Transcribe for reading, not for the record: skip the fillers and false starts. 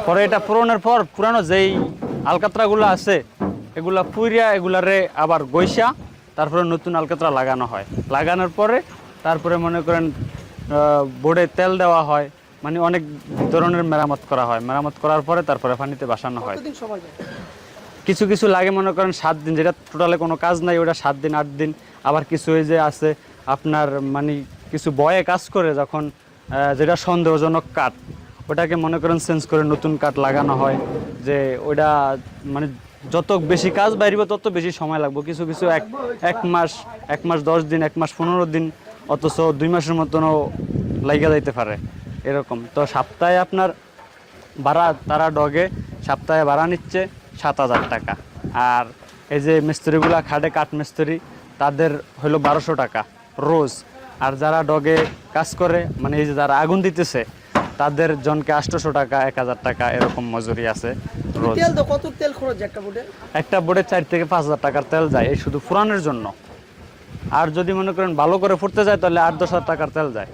পরে এটা পুরানোর পর পুরানো যেই আলকাতরাগুলো আছে এগুলা পুইরিয়া এগুলারে আবার গৈসা তারপরে নতুন আলকাতরা লাগানো হয়। লাগানোর পরে তারপরে মনে করেন বোর্ডে তেল দেওয়া হয়, মানে অনেক ধরনের মেরামত করা হয়। মেরামত করার পরে তারপরে পানিতে ভাসানো হয়। কিছু কিছু লাগে মনে করেন 7 দিন, যেটা টোটালে কোনো কাজ নাই ওটা 7 দিন 8 দিন। আবার কিছু এই যে আছে আপনার মানে কিছু বয়ে কাজ করে যখন যেটা সন্দেহজনক কাঠ ওটাকে মনে করেন চেঞ্জ করে নতুন কাঠ লাগানো হয়। যে ওটা মানে যত বেশি কাজ বাইরিব তত বেশি সময় লাগবে। কিছু কিছু এক মাস 10 দিন, 1 মাস 15 দিন, অথচ 2 মাসের মতনও লাইগা যাইতে পারে এরকম। তো সপ্তাহে আপনার ভাড়া তারা ডগে সপ্তাহে ভাড়া নিচ্ছে 7,000 টাকা। আর এই যে মিস্ত্রিগুলা খাটে কাঠ মিস্ত্রি তাদের হলো 1200 টাকা রোজ। আর যারা ডগে কাজ করে মানে এই যে যারা আগুন দিতেছে তাদের জনকে 800 টাকা 1000 টাকা এরকম মজুরি আছে রোজ। তেল তো কত তেল খরচ একটা বোটে? একটা বোটে 4 থেকে 5,000 টাকার তেল যায় এই শুধু ফুরানোর জন্য। আর যদি মনে করেন ভালো করে ফুটতে যায় তাহলে 8-10 হাজার টাকার তেল যায়।